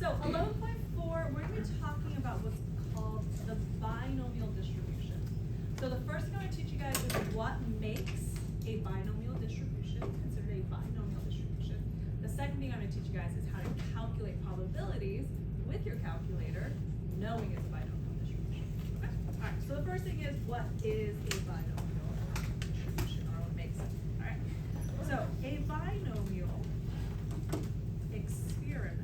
So 11.4, we're going to be talking about what's called the binomial distribution. So the first thing I'm going to teach you guys is what makes a binomial distribution, considered a binomial distribution. The second thing I'm going to teach you guys is how to calculate probabilities with your calculator, knowing it's a binomial distribution. Okay? All right, so the first thing is, what is a binomial distribution, or what makes it? All right, so a binomial experiment,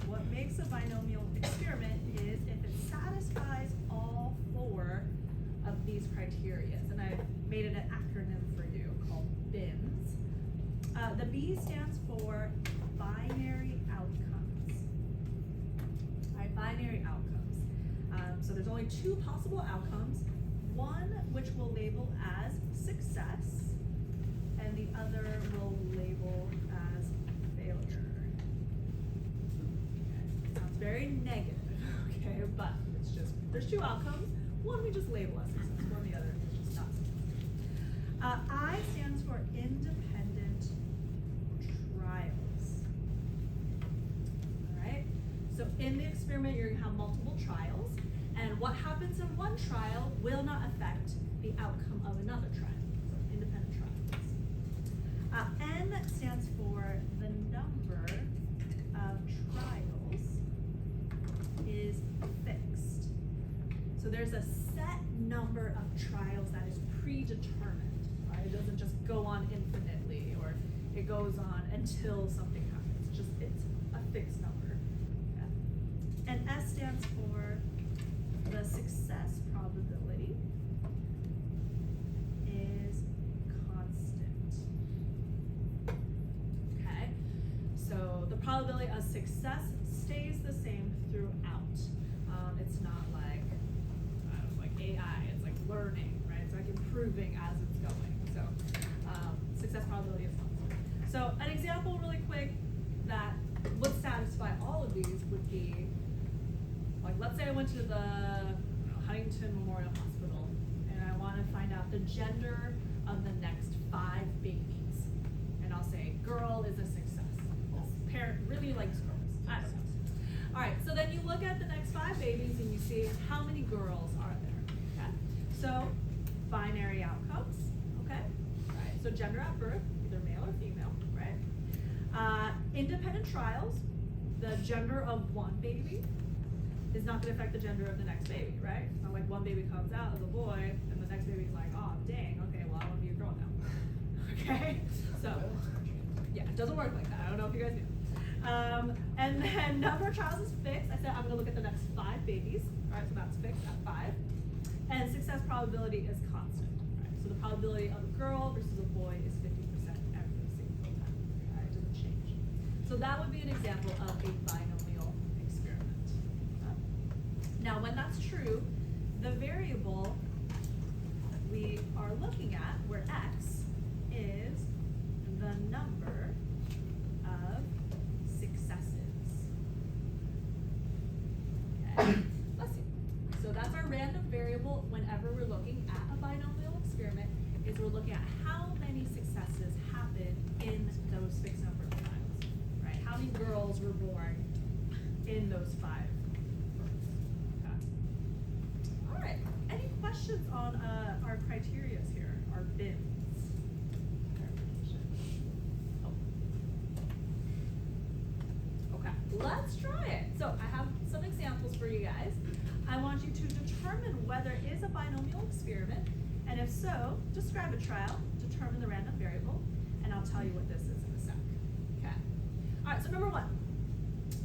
what makes a binomial experiment is if it satisfies all four of these criteria, and I've made it an acronym for you called BINS. The B stands for binary outcomes. All right, binary outcomes. So there's only two possible outcomes, one which we'll label as success, and the other we'll label as failure. Okay. Sounds very negative, okay, but it's just, there's two outcomes. One we just label as success, one the other is just not success. I stands for independent trials. All right, so in the experiment you're gonna have multiple trials, and what happens in one trial will not affect the outcome of another trial. So independent trials. N stands for the number of trials is fixed. So there's a set number of trials that is predetermined, right? It doesn't just go on infinitely, or it goes on until something happens. It's a fixed number. Yeah. And S stands for the success probability is constant. Okay, so the probability of success stays the same throughout. It's not like, like AI, it's like learning, right? It's like improving as it's going. So success probability is constant. So an example really quick that would satisfy all of these would be, like, let's say I went to the Huntington Memorial Hospital and I want to find out the gender of the next 5 babies. And I'll say, girl is a success. This parent really likes girls. I don't know. All right, so then you look at the next 5 babies and you see how many girls are there, okay? So, binary outcomes, okay? All right, so gender at birth, either male or female, right? Independent trials, the gender of one baby is not gonna affect the gender of the next baby, right? It's not like one baby comes out as a boy and the next baby's like, oh, dang, okay, well, I wanna be a girl now, okay? So, yeah, it doesn't work like that. I don't know if you guys knew. And then number of trials is fixed. I said I'm gonna look at the next 5 babies. All right, so that's fixed at 5. And success probability is constant. All right, so the probability of a girl versus a boy is 50% every single time. All right, it doesn't change. So that would be an example of a binomial experiment. Now, when that's true, the variable we are looking at, where x is the number of successes. Okay, let's see. So that's our random variable whenever we're looking at a binomial experiment, is we're looking at how many successes happen in those fixed number of trials, right? How many girls were born in those 5 births. Okay. All right, any questions on our criteria here, our BINs? Let's try it. So I have some examples for you guys. I want you to determine whether it is a binomial experiment, and if so, describe a trial, determine the random variable, and I'll tell you what this is in a sec. Okay. All right, so number 1.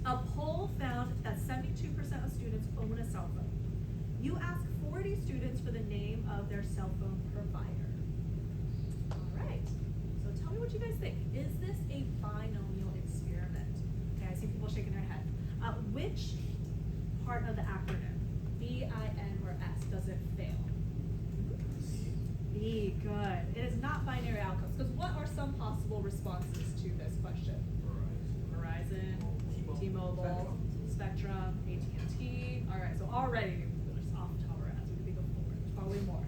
A poll found that 72% of students own a cell phone. You ask 40 students for the name of their cell phone provider. All right, so tell me what you guys think. Is this a binomial experiment? Okay, I see people shaking their head. Which part of the acronym, B, I, N, or S, does it fail? B, good. It is not binary outcomes, because what are some possible responses to this question? Verizon, T-Mobile, Spectrum, AT&T. All right, so already there's off tolerance. We can think of 4. There's probably more.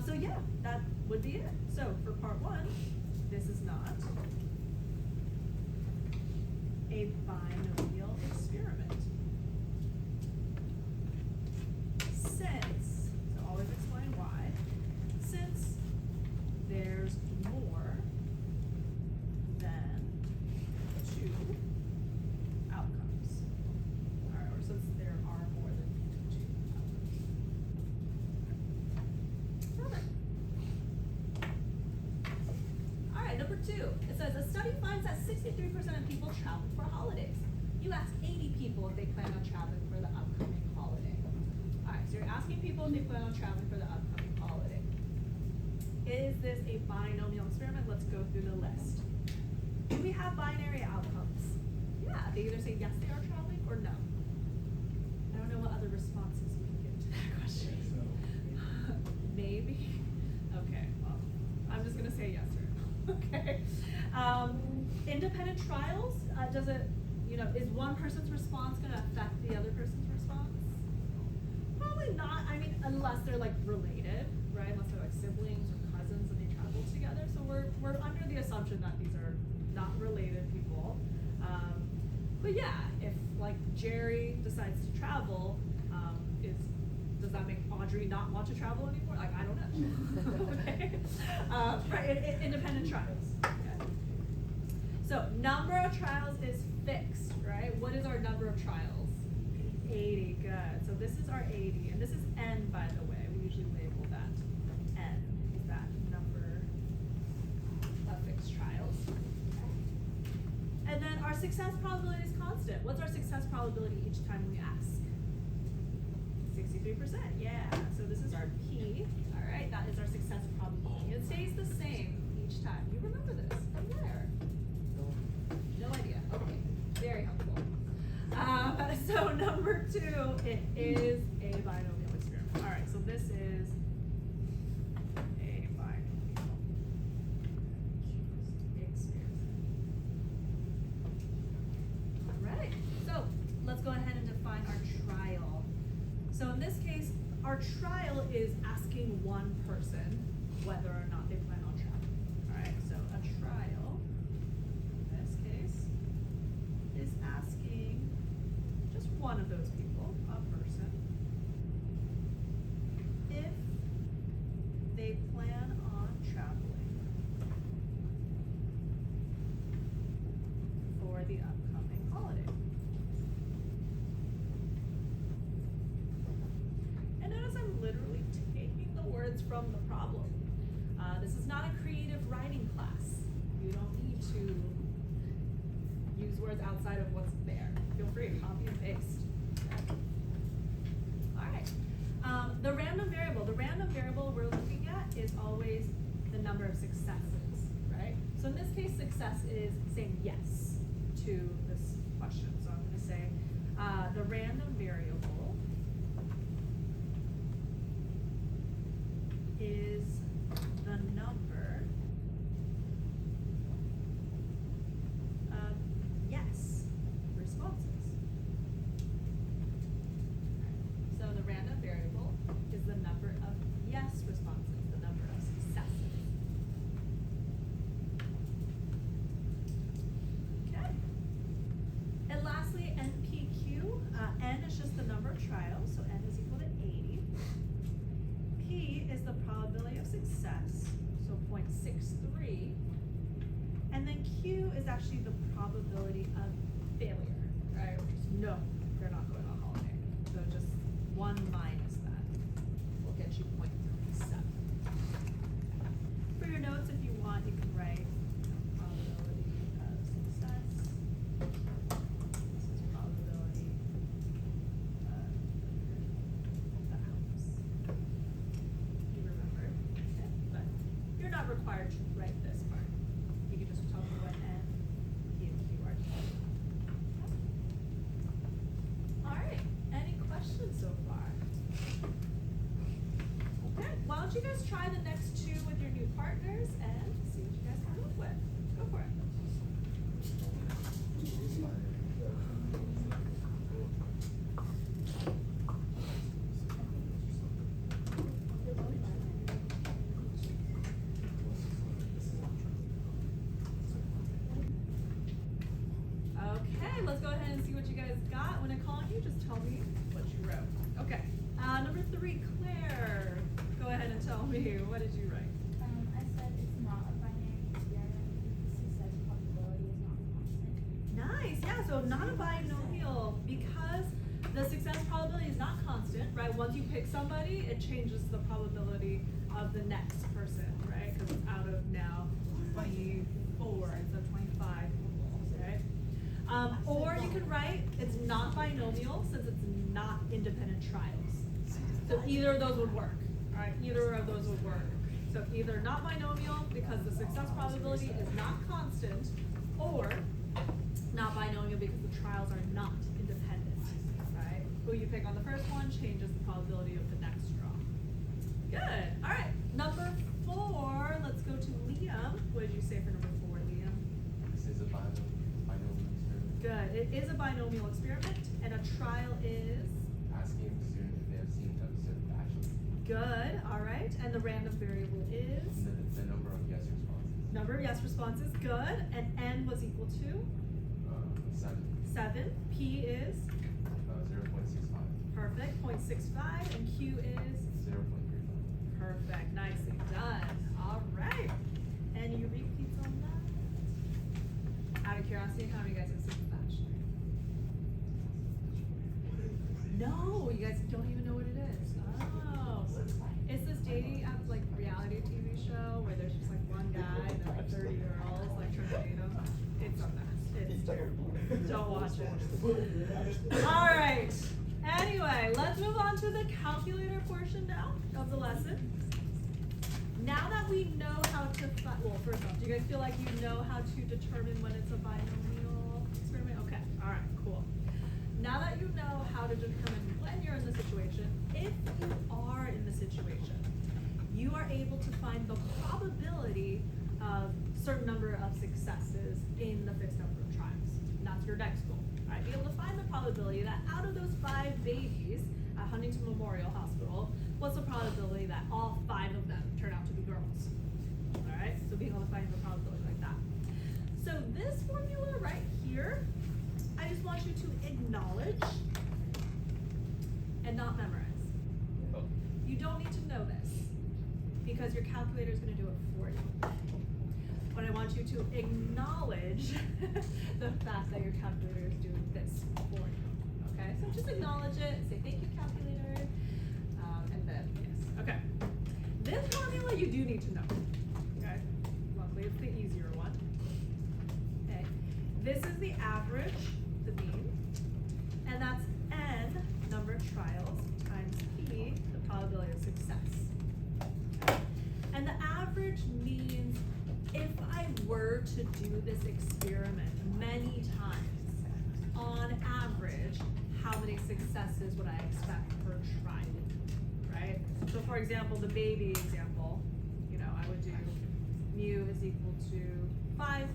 So yeah, that would be it. So for part 1, this is not a a binomial experiment? Since, so always explain why, since there's more than two outcomes, or since there are more than two outcomes. Perfect. All right, number 2, it says a study finds that 63% of people travel for holidays. You ask 80 people if they plan on traveling for the upcoming holiday. All right, so you're asking people if they plan on traveling for the upcoming holiday. Is this a binomial experiment? Let's go through the list. Do we have binary outcomes? Yeah, they either say yes, they are traveling, or no. I don't know what other responses we can give to that question. Maybe? Okay, well, I'm just gonna say yes or no. Okay. Independent trials, does it, is one person's response gonna affect the other person's response? Probably not, I mean, unless they're like related, right? Unless they're like siblings or cousins and they travel together. So we're under the assumption that these are not related people. But yeah, if like Jerry decides to travel, does that make Audrey not want to travel anymore? Like, I don't know. Okay. Right, independent trials. Okay. So number of trials is fixed, right? What is our number of trials? 80, good. So this is our 80, and this is n, by the way. We usually label that n, is that number of fixed trials. And then our success probability is constant. What's our success probability each time we ask? 63%, yeah. So this is our P, all right? That is our success probability. It stays the same each time. You remember this from where? No idea, okay, very helpful. So number 2, it is a binomial experiment. All right, so this is a binomial experiment. All right, so let's go ahead and define our trial. So in this case, our trial is asking one person whether or not they plan on traveling. All right, so a trial, in this case, is asking just one of those people, a person, if they plan on traveling for the upcoming holiday. And notice I'm literally taking the words from the problem. This is not a creative writing class. You don't need to use words outside of what's there. Feel free to copy and paste. Okay. All right. The random variable we're looking at is always the number of successes, right? So in this case, success is saying yes to this question. So I'm going to say the random variable is the number of yes responses. So the random variable is the number of yes responses, the number of successes. Okay. And lastly, NPQ. N is just the number of trials, so N is equal to 80. P is the probability of success, so 0.63. And then Q is actually the probability of failure, right? Which is no, they're not going on holiday. So just 1 minus that will get you 0.37. For your notes, if you want, you can write probability of success. This is probability of the house. You remember, okay? But you're not required to write this part. You can just tell me what N, P, and Q are. All right. Any questions so far? right, let's go ahead and see what you guys got. When I call on you, just tell me what you wrote. Okay. Number 3, Claire. Go ahead and tell me, what did you write? I said it's not a binary experiment because the success probability is not constant. Nice, yeah, so not a binomial because the success probability is not constant, right? Once you pick somebody, it changes the probability of the next person, right? Because it's out of now 24 instead of 25, right? Or you can write it's not binomial since it's not independent trials. So either of those would work, all right? Either of those would work. So either not binomial because the success probability is not constant, or not binomial because the trials are not independent, right? Who you pick on the first one changes the probability of the next draw. Good, all right. Number 4, let's go to Liam. What did you say for number 4, Liam? This is a binomial experiment. Good, it is a binomial experiment, and a trial is? Asking the student if they have seen an episode of Bachelor. Good, all right. And the random variable is? The number of yes responses. Number of yes responses, good. And n was equal to? 7. 7. P is? 0.65. Perfect, 0.65. And Q is? 0.35. Perfect, nicely done. All right. Any repeats on that? Out of curiosity, how many guys have seen The Bachelor? No, you guys don't even know what it is. Oh, it's this dating app, like reality TV show where there's just like one guy and then like 30 girls like trying to date him. It's a mess. It's terrible. Don't watch it. All right. Anyway, let's move on to the calculator portion now of the lesson. Now that we know how to, well, first off, do you guys feel like you know how to determine when it's a binomial experiment? Okay, all right, cool. Now that you know how to determine when you're in the situation, if you are in the situation, you are able to find the probability of a certain number of successes in the fixed number of trials. And that's your next goal, right? Be able to find the probability that out of those 5 babies at Huntington Memorial Hospital, what's the probability that all 5 of them turn out to be girls? All right, so being able to find the probability like that. So this formula right here, I just want you to acknowledge and not memorize. Oh. You don't need to know this because your calculator is going to do it for you. But I want you to acknowledge the fact that your calculator is doing this for you. Okay, so just acknowledge it, say thank you, calculator, and then yes. Okay, this formula you do need to know. Okay, luckily it's the easier one. Okay, this is the average, the mean, and that's n number of trials times p, the probability of success. Okay? And the average means if I were to do this experiment many times, on average, how many successes would I expect per trial, right? So for example, the baby example, you know, I would do mu is equal to 5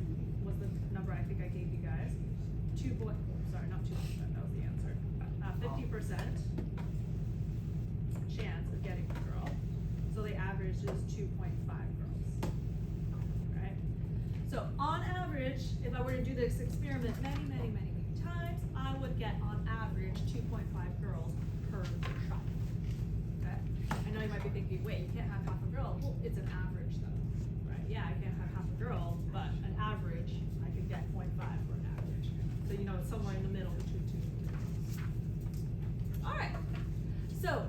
was the number I think I gave you guys. 2 point, sorry, not 2%, that was the answer. 50% chance of getting a girl. So the average is 2.5 girls, right? So on average, if I were to do this experiment many times, I would get on average 2.5 girls per trial, okay? I know you might be thinking, wait, you can't have half a girl. Well, it's an average though, right? Yeah, I can't have half a girl, but an average, I could get 0.5 for an average. So you know it's somewhere in the middle between 2 and 3. All right, so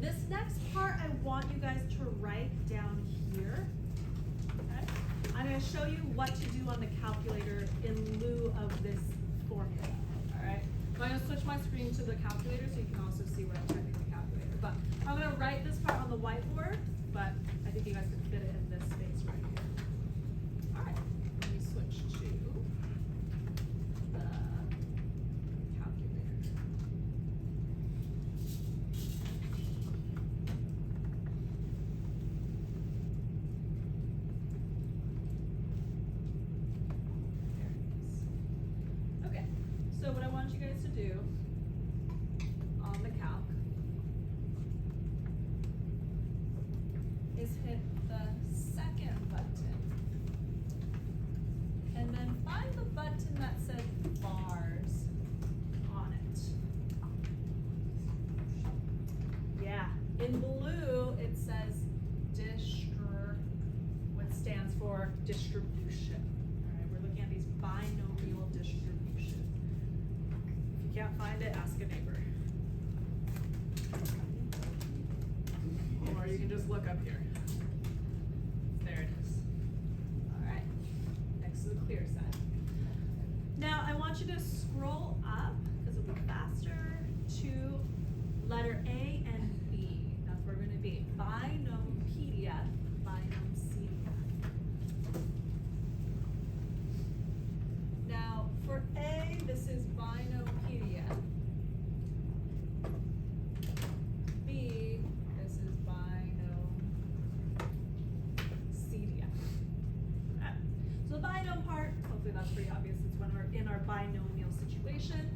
this next part I want you guys to write down here, okay? I'm gonna show you what to do on the calculator in lieu of this formula, all right? So I'm gonna switch my screen to the calculator so you can also see what I'm typing in the calculator. But I'm gonna write this part on the whiteboard, but I think you guys can fit it in this space right here. All right, let me switch to the calculator. There it is. Okay, so what I want you guys to do on the calc is hit the second button and then find the button that says bar can't find it, ask a neighbor. Or you can just look up here. There it is. Alright, next to the clear set. Now I want you to scroll up, because it'll be faster, to letter A and B. That's where we're gonna be. Binom PDF, binom CDF. Now for A, this is binom PDF. B, this is binom CDF. Okay. So the binom part, hopefully that's pretty obvious. It's when we're in our binomial situation.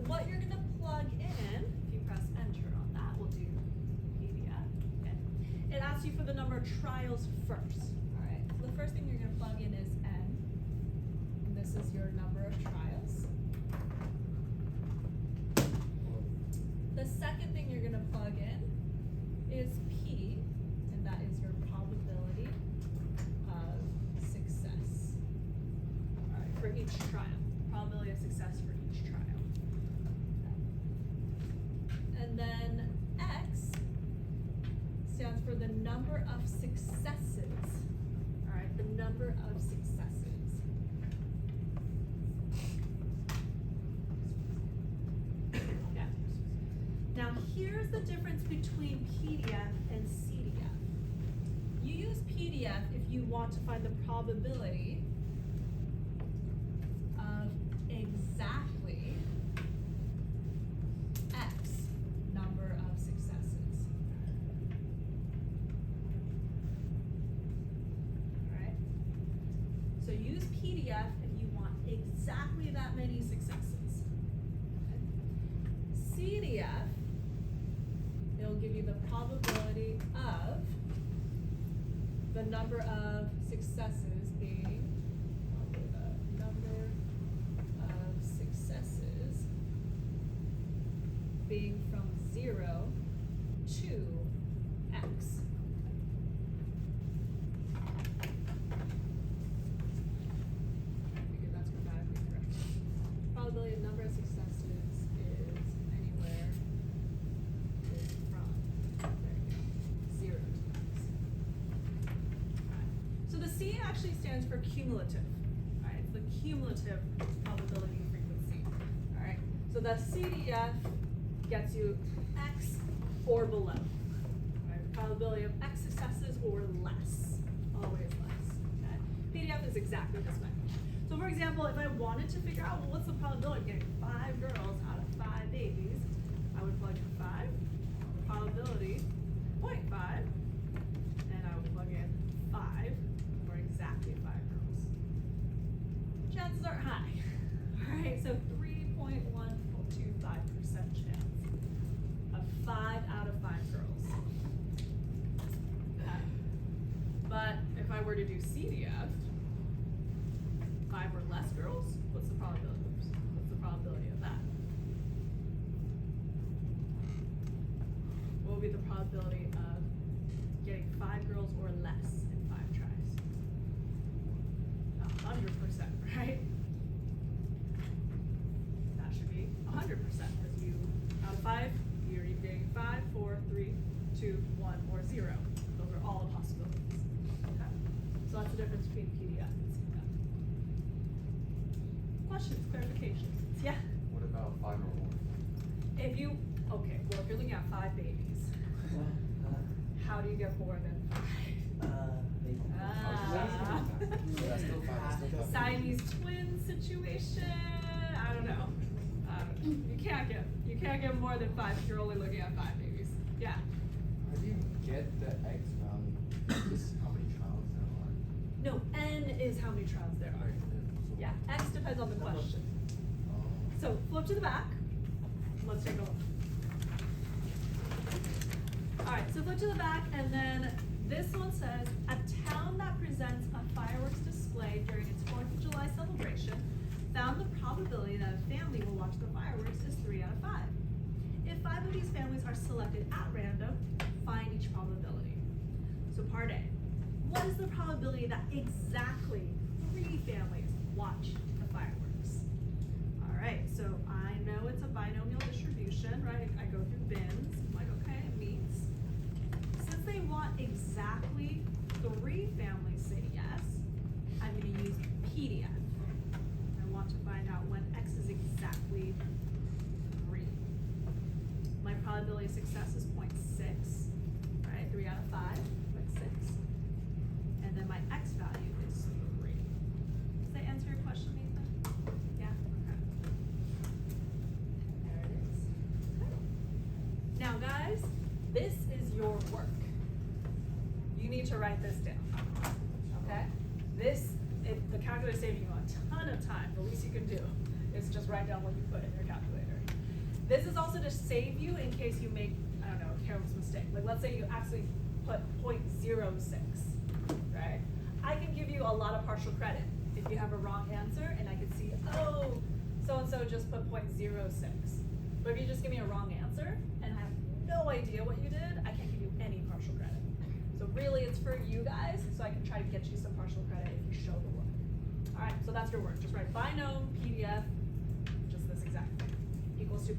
What you're gonna plug in, if you press enter on that, we'll do PDF. Okay. It asks you for the number of trials first. Alright, so the first thing you're gonna plug in is N. And this is your number of trials. The second thing you're gonna plug in is P, and that is your probability of success. Alright, for each trial. Probability of success for each trial. And then X stands for the number of successes. Alright, the number of successes. Yeah. Now here's the difference between PDF and CDF. You use PDF if you want to find the probability of exactly X number of successes. Alright? So use PDF if you want exactly that many successes. Okay? CDF, it'll give you the probability of the number of successes being the number of successes being from 0 to X. I figure that's grammatically correct. Probability of number of successes is anywhere from, there you go, 0 to X. Alright. So the C actually stands for cumulative. Alright, it's the cumulative probability frequency. Alright, so the CDF gets you X or below. Right? Probability of X successes or less. Always less. Okay? PDF is exactly this way. So for example, if I wanted to figure out, well, what's the probability of getting 5 girls out of 5 babies, I would plug in 5, probability 0.5, and I would plug in 5 for exactly 5 girls. Chances are high. Alright, so 3.125% chance of 5 out of 5 girls. Okay. But if I were to do CDF, 5 or less girls, what's the probability? What's the probability of that? What would be the probability of getting 5 girls or less in 5 tries? 100%, right? That should be 100% because you, out of 5, you're either getting 5, 4, 3, 2, 1, or 0. Those are all the possibilities. Okay? So that's the difference between PDF and CDF. Questions, clarifications? Yeah? What about 5 or more? If you, okay, well, if you're looking at 5 babies, how do you get more than 5? That's still 5, that's still 5. Siamese twin situation. I don't know. You can't get more than 5 if you're only looking at 5 babies. Yeah. How do you get the X value? Just how many trials there are? No, N is how many trials there are. Yeah, X depends on the question. So flip to the back. Let's take a look. Alright, so flip to the back, and then this one says, a town that presents a fireworks display during its 4th of July celebration found the probability that a family will watch the fireworks is 3 out of 5. If 5 of these families are selected at random, find each probability. So part A, what is the probability that exactly 3 families watch the fireworks? Alright, so PDF. I want to find out when x is exactly 3. My probability of success is 0.6, right? 3 out of 5, 0.6. And then my x value is 3. Does that answer your question, Nathan? Yeah? Okay. There it is. Okay. Now guys, this is your work. You need to write this down, okay? The calculator is saving you a ton of time. The least you can do is just write down what you put in your calculator. This is also to save you in case you make, I don't know, a careless mistake. Like let's say you actually put 0.06, right? I can give you a lot of partial credit if you have a wrong answer and I can see, oh, so-and-so just put 0.06. But if you just give me a wrong answer and I have no idea what you did, I can't give you any partial credit. So really it's for you guys, so I can try to get you some partial credit if you show the work. All right, so that's your work. Just write binom PDF, just this exact thing, equals 2.3456.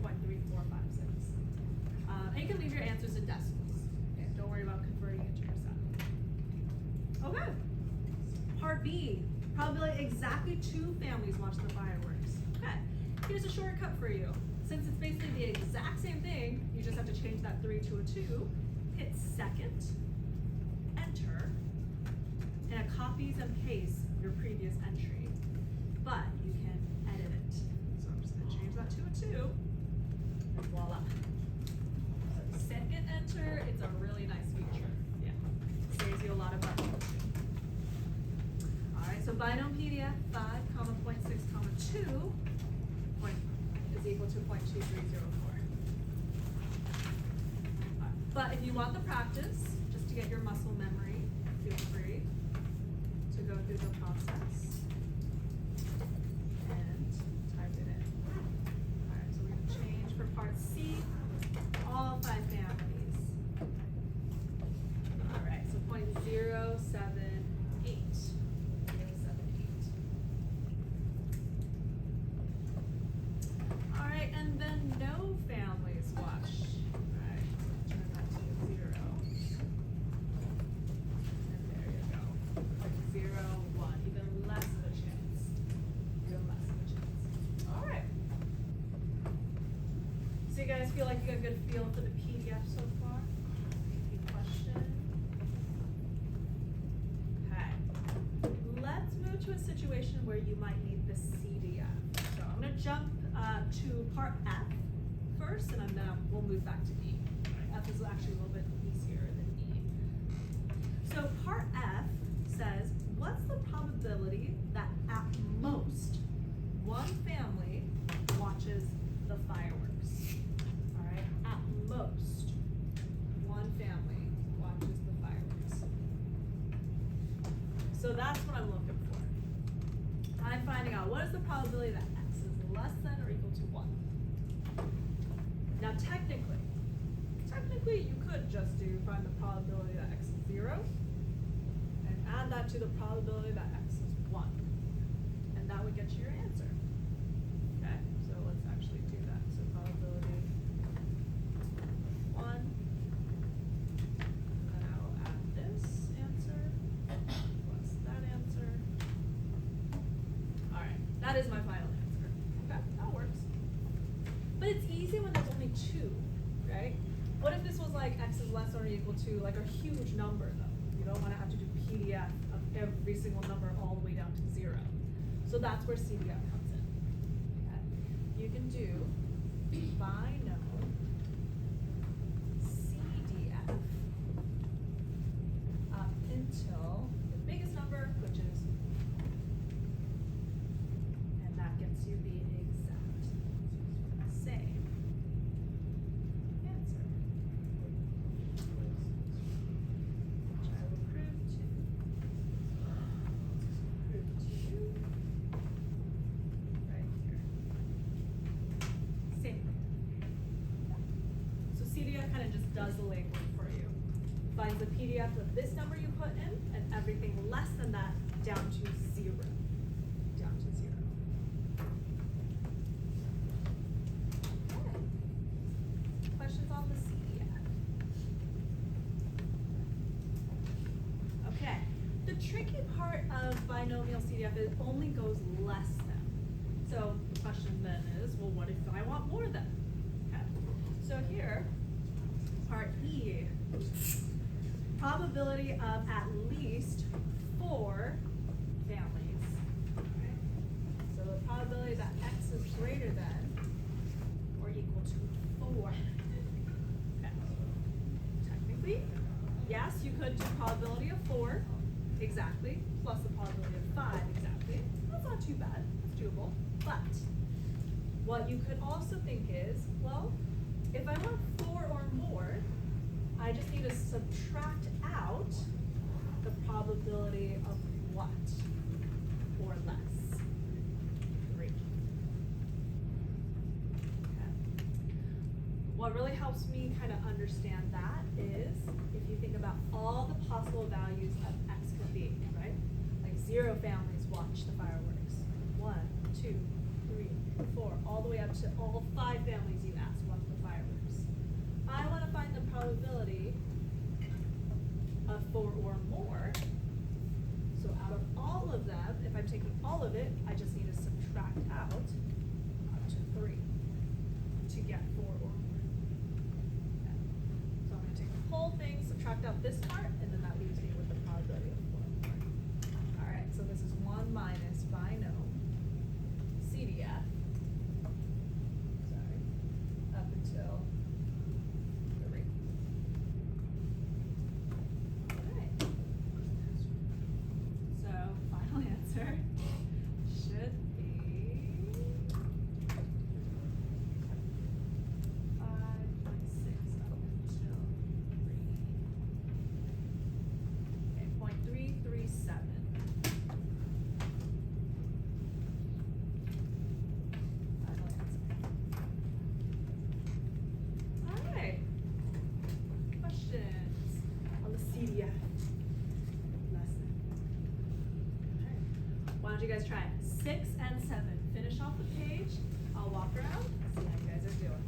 And you can leave your answers in decimals. Okay, don't worry about converting it to percent. Okay, part B, probability exactly 2 families watch the fireworks. Okay, here's a shortcut for you. Since it's basically the exact same thing, you just have to change that 3 to a 2, hit second, enter, and it copies and pastes your previous entry. But you can edit it. So I'm just gonna change that to a 2, and voila. So second enter, it's a really nice feature. Yeah, saves you a lot of money. All right, so binom PDF 5, 0.6, 2 is equal to 0.2304. But if you want the practice, just to get your muscle memory, feel free to go through the process and type it in. All right, so we're going to change for part C, all 5 families. All right, so 0.078. All right, and then no families watch. All right, so turn that to 0. And there you go. 0, 1, even less of a chance. Even less of a chance. All right. So you guys feel like you got a good feel for the PDF so far? Any question? Okay. Let's move to a situation where you might need the CDF. So I'm gonna jump to part F first, and then we'll move back to E. F is actually a little bit easier than E. So part F says, what's the probability that at most one family watches the fireworks? All right, at most one family watches the fireworks. So that's what I'm looking for. I'm finding out what is the probability that x is less than or equal to 1. Now technically you could just find the probability that x is 0 and add that to the probability that x is 1. And that would get you your answer. Okay, so let's actually do that. So probability 1, and then I will add this answer plus that answer. All right, that is my final answer. Okay, that works. But it's easy when there's only 2, right? What if this was like x is less or equal to like a huge number though? You don't want to have to do PDF of every single number all the way down to 0. So that's where CDF comes in. Okay? You can do binom CDF up until the biggest number, which is, and that gets you the exact same answer, which I will prove to you right here. Same thing. So CDF kind of just does the legwork for you. Finds the PDF with this number you put in and everything less than that down to 0. Down to 0. Okay. Questions on the CDF? Okay. The tricky part of binomial CDF it only goes less than. So the question then is, well, what if I want more than? Okay. So here, part E, probability of at least 4 families. Right? So the probability that x is greater than or equal to 4. Okay. Technically, yes, you could do probability of 4 exactly, plus the probability of 5 exactly. That's not too bad, it's doable. But what you could also think is, well, if I want 4 or more, I just need to subtract out the probability of what? Or less? 3. Okay. What really helps me kind of understand that is if you think about all the possible values of x could be, right? Like 0 families watch the fireworks. 1, 2, 3, 4, all the way up to all 5 families you asked watch the fireworks. I want to find the probability of 4 or more. So out of all of them, if I'm taking all of it, I just need to subtract out up to 3 to get 4 or more. Okay. So I'm going to take the whole thing, subtract out this part, and then that leaves me with the probability of 4 or more. All right, so this is 1 minus binom CDF. Sorry, up until 3. Alright. So final answer should be 5.6 up until 3. Okay, 0.337. Final answer. Alright. Questions on the CDF lesson? Alright. Why don't you guys try it? 6 and 7. Finish off the page. I'll walk around, see how you guys are doing.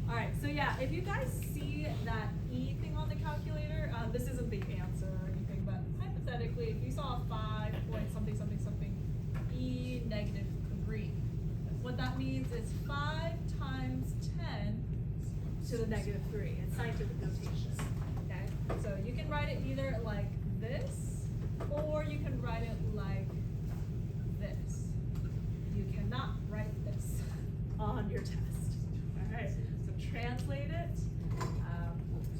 Alright, so yeah, if you guys see that E thing on the calculator, this isn't the answer or anything, but hypothetically, if you saw a 5 point something something something E negative 3, what that means is 5 times 10 to the negative 3 in scientific notation. Okay, so you can write it either like this, or you can write it like this. You cannot write this on your test. Alright, so translate it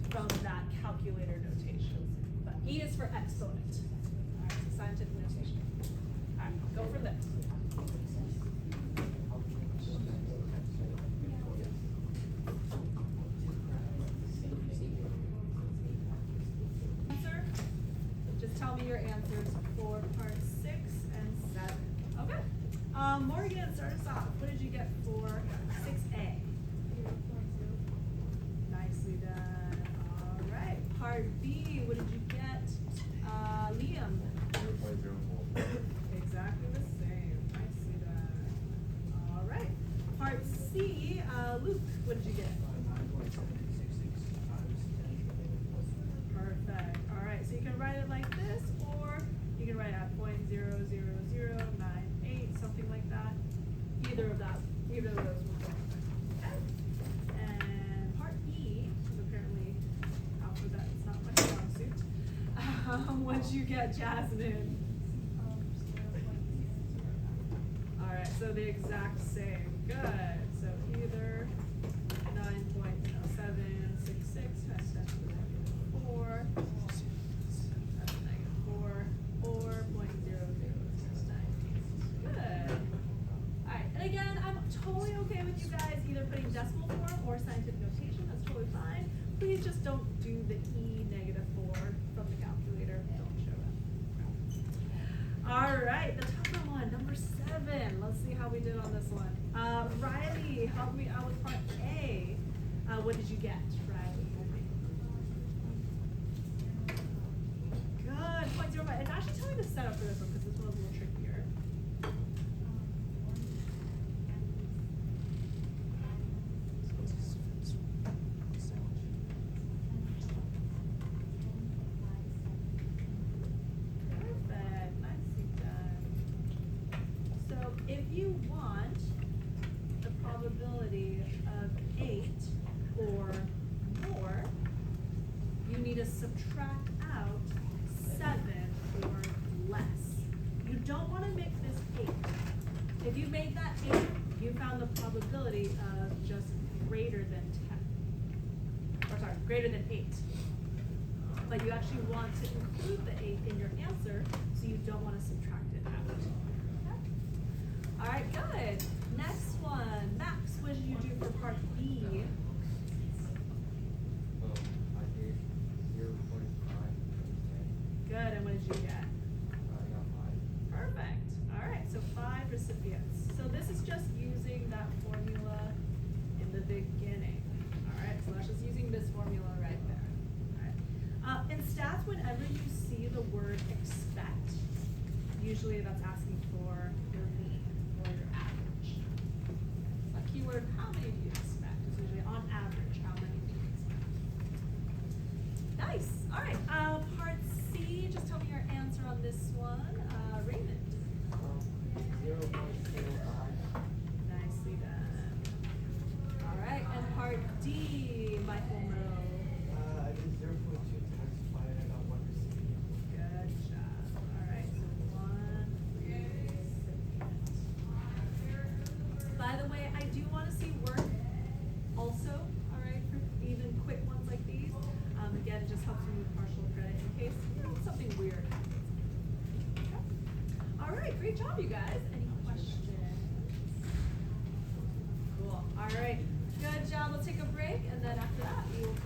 from that calculator notation. But E is for exponent. Alright, so scientific notation. Alright, go for this. Answer? Just tell me your answers for part 6 and 7. Okay. Morgan, start us off. What did you get for 6A? Nicely done. All right. Part B, what did you get? Liam? 0.04. Exactly the same. Nicely done. All right. Part C, Luke, what did you get? 9.766 times 10. Perfect. All right. So you can write it like this, or you can write it at 0.00098, something like that. Either of those will work. Okay. And part E, is apparently alphabet, it's not my strong suit. What'd you get, Jasmine? All right, so the exact same. Good. So either 9.766 times 10 to the negative 4. That's negative 4. Or 0.00098. Good. Alright, and again, I'm totally okay with you guys either putting decimal form or scientific notation. That's totally fine. Please just don't do the E negative 4 from the calculator. Don't show it. Alright, the tougher one, number 7. Let's see how we did on this one. Riley, help me out with part A. What did you get, Riley? Good, 0.05. And actually tell me the setup for this one, because this one was a little trickier. subtract out 7 or less. You don't want to make this 8. If you made that 8, you found the probability of just greater than 10. Or sorry, greater than 8. But you actually want to include the 8 in your answer, so you don't want to subtract it out. Okay? All right, good. Next one. Max, what did you do for part B? I did 0.5. Good, and what did you get? I got 5. Perfect. All right, so 5 recipients. So this is just using that formula in the beginning. All right, so that's just using this formula right there. All right. In stats, whenever you see the word expect, usually that's asking for your mean or your average. A keyword, how many do you expect? Is usually on average, how many do you expect? Nice. All right. Part C, just tell me your answer on this one. Raymond. 0.05. Nicely done. All right, and part D, Michael Monroe. I did 0.2 times 5 and I got 1 recipient. Good job. All right, so 1 recipient. By the way, I do want to see work also, all right, for even quick ones like these. Again, it just helps me with partial credit in case, something weird happens. Okay. All right, great job, you guys. Any questions? Cool. All right, good job. We'll take a break, and then after that, we will